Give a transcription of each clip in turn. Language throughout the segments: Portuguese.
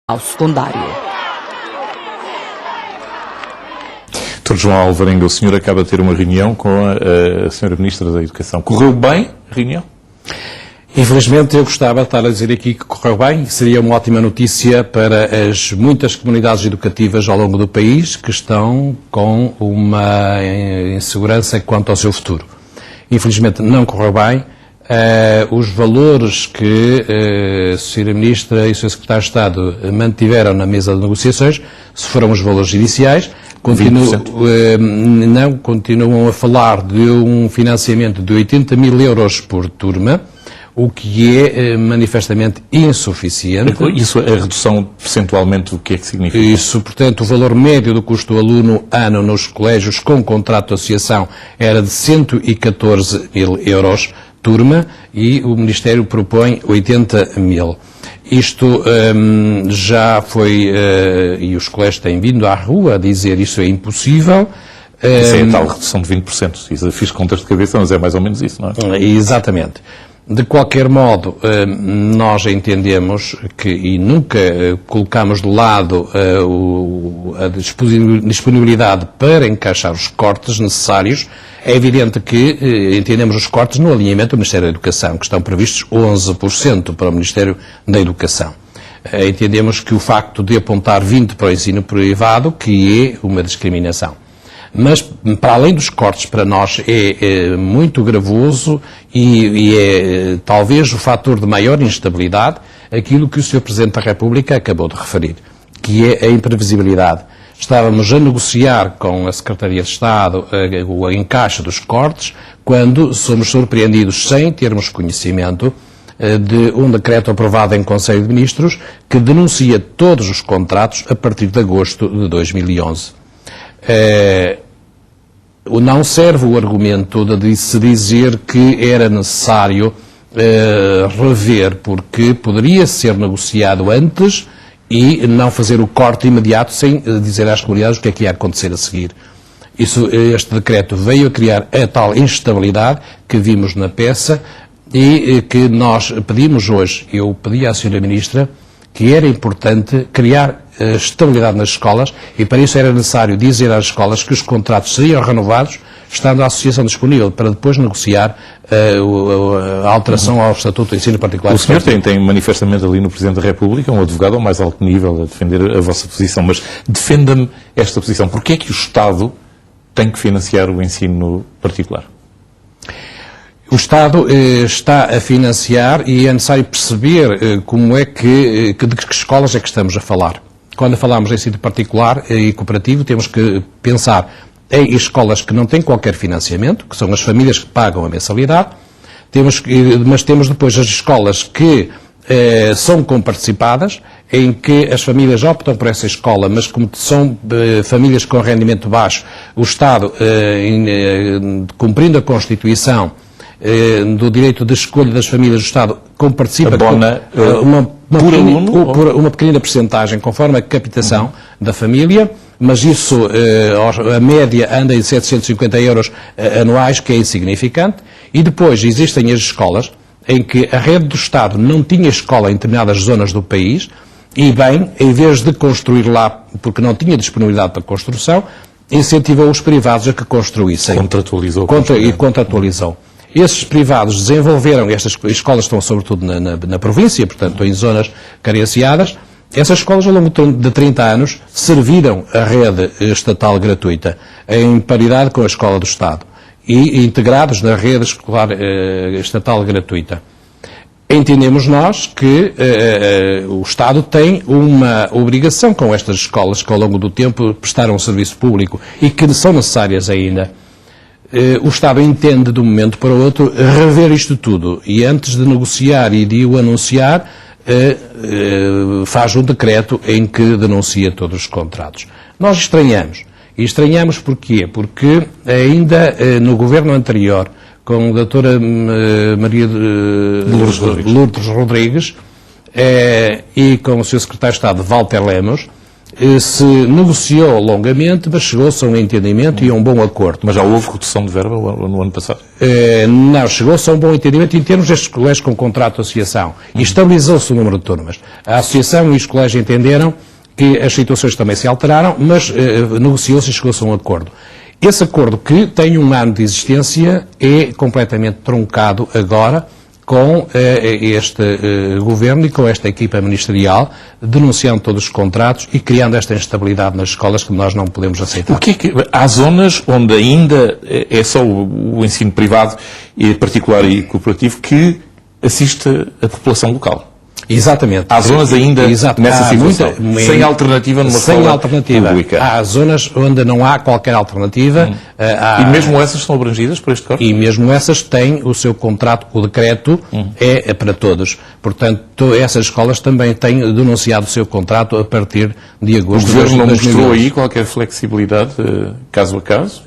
ao secundário. Dr. João Alvarenga, o senhor acaba de ter uma reunião com a senhora Ministra da Educação. Correu bem a reunião? Infelizmente, eu gostava de estar a dizer aqui que correu bem. Seria uma ótima notícia para as muitas comunidades educativas ao longo do país que estão com uma insegurança quanto ao seu futuro. Infelizmente, não correu bem. Os valores que a Sra. Ministra e o Sr. Secretário de Estado mantiveram na mesa de negociações, se foram os valores iniciais, continuam a falar de um financiamento de 80 mil euros por turma, o que é manifestamente insuficiente. Isso, a redução percentualmente, o que é que significa? Isso, portanto, o valor médio do custo do aluno ano nos colégios com contrato de associação era de 114 mil euros turma e o Ministério propõe 80 mil. Isto já foi, e os colégios têm vindo à rua a dizer isso é impossível. Isso é a tal redução de 20%. Isso, fiz contas de cabeça, mas é mais ou menos isso, não é? Exatamente. De qualquer modo, nós entendemos que, e nunca colocamos de lado a disponibilidade para encaixar os cortes necessários. É evidente que entendemos os cortes no alinhamento do Ministério da Educação, que estão previstos 11% para o Ministério da Educação. Entendemos que o facto de apontar 20% para o ensino privado, que é uma discriminação. Mas, para além dos cortes, para nós é muito gravoso e é talvez o fator de maior instabilidade aquilo que o Sr. Presidente da República acabou de referir, que é a imprevisibilidade. Estávamos a negociar com a Secretaria de Estado o encaixe dos cortes, quando somos surpreendidos, sem termos conhecimento, de um decreto aprovado em Conselho de Ministros que denuncia todos os contratos a partir de agosto de 2011. Não serve o argumento de se dizer que era necessário rever, porque poderia ser negociado antes e não fazer o corte imediato sem dizer às comunidades o que é que ia acontecer a seguir. Este decreto veio a criar a tal instabilidade que vimos na peça e que nós pedimos hoje. Eu pedi à Sra. Ministra que era importante criar estabilidade nas escolas e para isso era necessário dizer às escolas que os contratos seriam renovados estando a associação disponível para depois negociar a alteração ao Estatuto do Ensino Particular. O senhor tem manifestamente ali no Presidente da República um advogado ao mais alto nível a defender a vossa posição, mas defenda-me esta posição. Porquê é que o Estado tem que financiar o ensino particular? O Estado está a financiar e é necessário perceber como é de que escolas é que estamos a falar. Quando falamos em ensino particular e cooperativo, temos que pensar em escolas que não têm qualquer financiamento, que são as famílias que pagam a mensalidade, mas temos depois as escolas que são comparticipadas, em que as famílias optam por essa escola, mas como são famílias com rendimento baixo, o Estado, cumprindo a Constituição, do direito de escolha das famílias, do Estado comparticipa uma pequena percentagem conforme a capitação da família, mas isso, a média anda em 750 euros anuais, que é insignificante, e depois existem as escolas em que a rede do Estado não tinha escola em determinadas zonas do país, e bem, em vez de construir lá, porque não tinha disponibilidade para construção, incentivou os privados a que construíssem. Contratualizou. Esses privados desenvolveram, estas escolas estão sobretudo na província, portanto em zonas carenciadas, essas escolas ao longo de 30 anos serviram a rede estatal gratuita, em paridade com a escola do Estado, e integrados na rede escolar estatal gratuita. Entendemos nós que o Estado tem uma obrigação com estas escolas que ao longo do tempo prestaram um serviço público e que são necessárias ainda. O Estado entende de um momento para o outro rever isto tudo e antes de negociar e de o anunciar faz um decreto em que denuncia todos os contratos. Nós estranhamos. E estranhamos porquê? Porque ainda no governo anterior, com a doutora Maria Lourdes Rodrigues e com o Sr. Secretário de Estado, Walter Lemos, se negociou longamente, mas chegou-se a um entendimento e a um bom acordo. Mas já houve redução de verba no ano passado? Não, chegou-se a um bom entendimento em termos destes colégios com contrato de associação. E estabilizou-se o número de turmas. A associação e os colégios entenderam que as situações também se alteraram, mas negociou-se e chegou-se a um acordo. Esse acordo, que tem um ano de existência, é completamente truncado agora com este governo e com esta equipa ministerial, denunciando todos os contratos e criando esta instabilidade nas escolas que nós não podemos aceitar. O que é que há zonas onde ainda é só o ensino privado, particular e cooperativo, que assiste a população local? Exatamente. Há zonas ainda nessa situação, sem alternativa numa escola pública. Há zonas onde não há qualquer alternativa. E mesmo essas são abrangidas por este corte? E mesmo essas têm o seu contrato, o decreto é para todos. Portanto, essas escolas também têm denunciado o seu contrato a partir de agosto de 2011. O Governo não mostrou aí qualquer flexibilidade, caso a caso?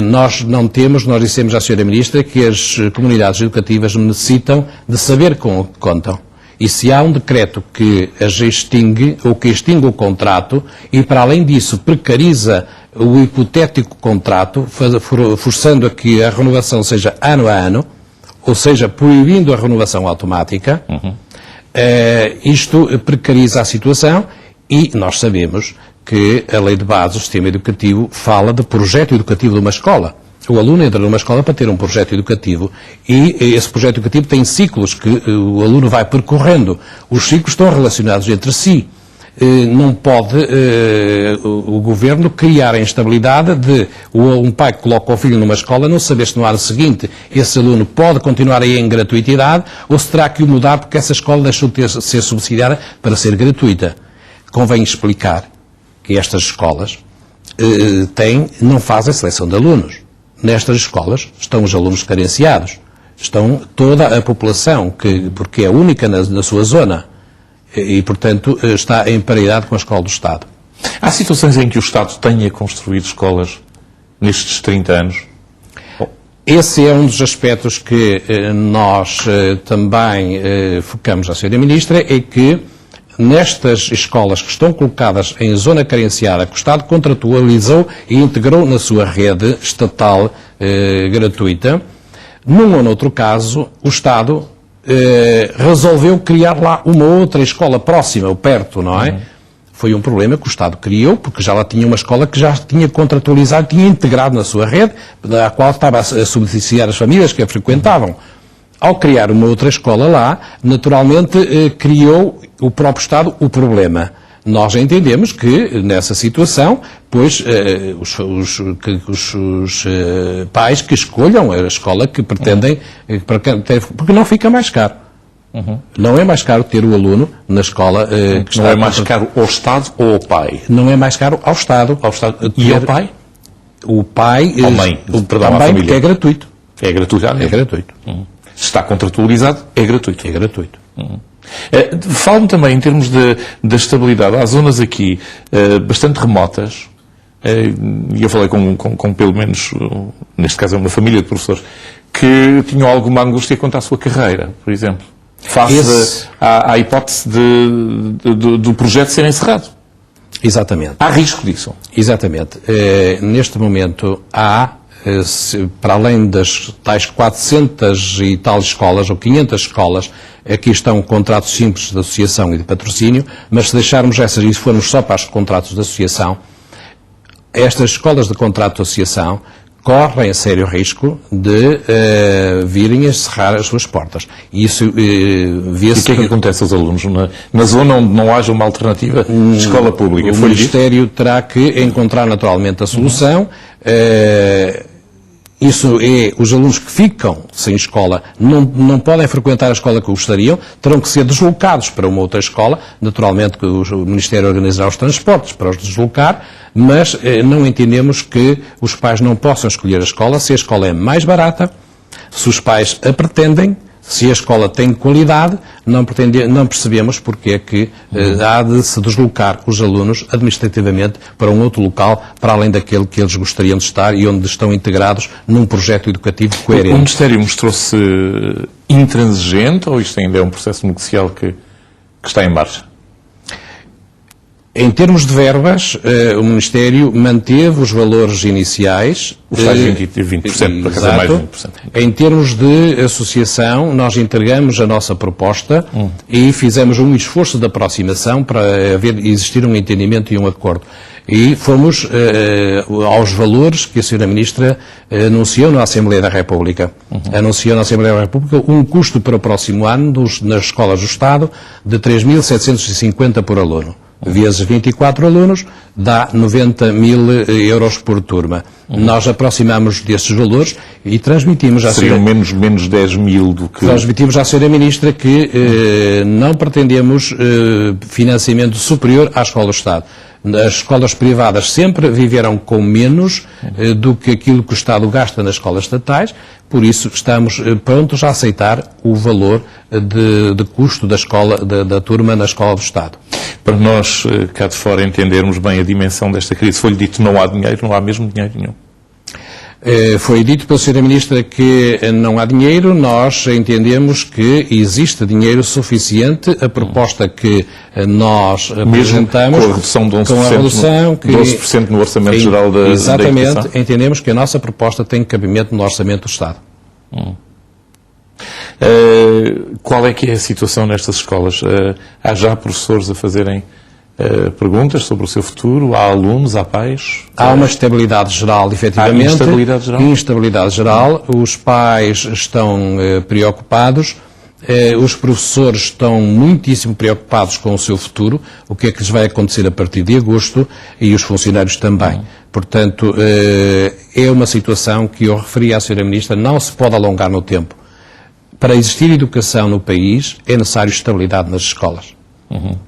Nós não temos, nós dissemos à Sra. Ministra que as comunidades educativas necessitam de saber com o que contam. E se há um decreto que as extingue, ou que extingue o contrato, e para além disso precariza o hipotético contrato, forçando a que a renovação seja ano a ano, ou seja, proibindo a renovação automática, isto precariza a situação e nós sabemos que a Lei de Base do Sistema Educativo fala de projeto educativo de uma escola. O aluno entra numa escola para ter um projeto educativo e esse projeto educativo tem ciclos que o aluno vai percorrendo. Os ciclos estão relacionados entre si. Não pode o Governo criar a instabilidade de um pai que coloca o filho numa escola não saber se no ano seguinte esse aluno pode continuar aí em gratuitidade ou se terá que o mudar porque essa escola deixou de ser subsidiada para ser gratuita. Convém explicar que estas escolas não fazem seleção de alunos. Nestas escolas estão os alunos carenciados, estão toda a população, porque é única na sua zona e, portanto, está em paridade com a escola do Estado. Há situações em que o Estado tenha construído escolas nestes 30 anos? Esse é um dos aspectos que nós também focamos à Sra. Ministra, é que nestas escolas que estão colocadas em zona carenciada, que o Estado contratualizou e integrou na sua rede estatal gratuita, num ou noutro caso, o Estado resolveu criar lá uma outra escola próxima, ou perto, não é? Foi um problema que o Estado criou, porque já lá tinha uma escola que já tinha contratualizado, tinha integrado na sua rede, a qual estava a subsidiar as famílias que a frequentavam. Ao criar uma outra escola lá, naturalmente criou o próprio Estado o problema. Nós entendemos que, nessa situação, pois, os pais que escolham a escola que pretendem, porque não fica mais caro. Não é mais caro ter o aluno na escola que está... Não é mais caro ao Estado ou ao pai? Não é mais caro ao Estado. E ao pai? O pai... Ao mãe, perdão, à também, família. porque é gratuito. É gratuito? É gratuito. Se está contratualizado, é gratuito. É gratuito. Fala-me também em termos da estabilidade. Há zonas aqui bastante remotas, e eu falei com pelo menos, neste caso é uma família de professores, que tinham alguma angústia quanto à sua carreira, por exemplo, face à hipótese do projeto ser encerrado. Exatamente. Há risco disso? Exatamente. Neste momento há, para além das tais 400 e tal escolas, ou 500 escolas, aqui estão contratos simples de associação e de patrocínio, mas se deixarmos essas e se formos só para os contratos de associação, estas escolas de contrato de associação correm a sério risco de virem a cerrar as suas portas. E isso vê-se... E o que é que acontece aos alunos? Na zona onde não haja uma alternativa de escola pública? O Ministério terá que encontrar naturalmente a solução. Isso é, os alunos que ficam sem escola não podem frequentar a escola que gostariam, terão que ser deslocados para uma outra escola, naturalmente que o Ministério organizará os transportes para os deslocar, mas não entendemos que os pais não possam escolher a escola se a escola é mais barata, se os pais a pretendem, se a escola tem qualidade, não percebemos porque é que há de se deslocar os alunos administrativamente para um outro local, para além daquele que eles gostariam de estar e onde estão integrados num projeto educativo coerente. O Ministério mostrou-se intransigente ou isto ainda é um processo negocial que está em marcha? Em termos de verbas, o Ministério manteve os valores iniciais. Os tais 20%, por acaso é mais de 20%. Em termos de associação, nós entregamos a nossa proposta e fizemos um esforço de aproximação para existir um entendimento e um acordo. E fomos aos valores que a Sra. Ministra anunciou na Assembleia da República. Anunciou na Assembleia da República um custo para o próximo ano nas escolas do Estado de 3.750 por aluno. Vezes 24 alunos, dá 90.000 euros por turma. Nós aproximamos desses valores e transmitimos à Seriam menos 10.000 do que... Transmitimos à Sra. Ministra que não pretendemos financiamento superior à escola do Estado. As escolas privadas sempre viveram com menos do que aquilo que o Estado gasta nas escolas estatais, por isso estamos prontos a aceitar o valor de custo da turma na escola do Estado. Para nós, cá de fora, entendermos bem a dimensão desta crise, foi-lhe dito que não há dinheiro, não há mesmo dinheiro nenhum. Foi dito pela Sra. Ministra que não há dinheiro, nós entendemos que existe dinheiro suficiente. A proposta que nós apresentamos... Mesmo com a redução de 11%, 12% no Orçamento Geral da Educação? Exatamente, entendemos que a nossa proposta tem cabimento no Orçamento do Estado. Qual é que é a situação nestas escolas? Há já professores a fazerem perguntas sobre o seu futuro? Há alunos, há pais? Há uma estabilidade geral, efetivamente. Há instabilidade geral? Instabilidade geral. Os pais estão preocupados. Os professores estão muitíssimo preocupados com o seu futuro, o que é que lhes vai acontecer a partir de agosto, e os funcionários também. Portanto, é uma situação que eu referi à Sra. Ministra, não se pode alongar no tempo. Para existir educação no país, é necessário estabilidade nas escolas.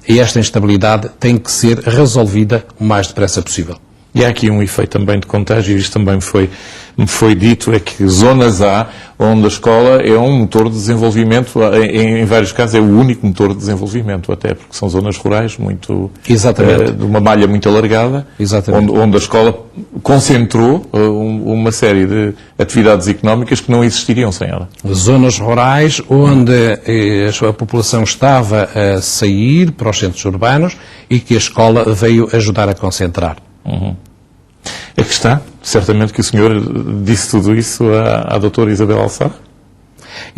E esta instabilidade tem que ser resolvida o mais depressa possível. E há aqui um efeito também de contágio, isto também me foi dito, é que zonas há onde a escola é um motor de desenvolvimento, em vários casos é o único motor de desenvolvimento, até porque são zonas rurais muito... Exatamente. De uma malha muito alargada, onde a escola concentrou uma série de atividades económicas que não existiriam sem ela. Zonas rurais onde a população estava a sair para os centros urbanos e que a escola veio ajudar a concentrar. É que está, certamente que o senhor disse tudo isso à doutora Isabel Alçada?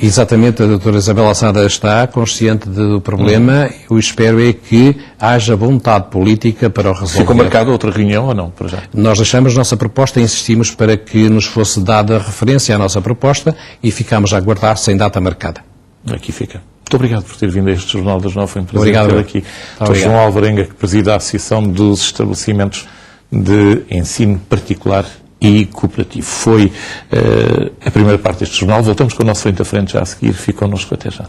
Exatamente, a doutora Isabel Alçada está consciente do problema. Eu espero é que haja vontade política para o resolver. Ficou marcada outra reunião ou não, para já? Nós deixamos nossa proposta e insistimos para que nos fosse dada referência à nossa proposta e ficamos a aguardar sem data marcada. Aqui fica. Muito obrigado por ter vindo a este Jornal das 9. Foi um prazer Obrigado. ter aqui. Estou João Alvarenga, que presida a Associação dos Estabelecimentos de Ensino Particular e Cooperativo. Foi a primeira parte deste jornal. Voltamos com o nosso frente a frente já a seguir. Fique connosco até já.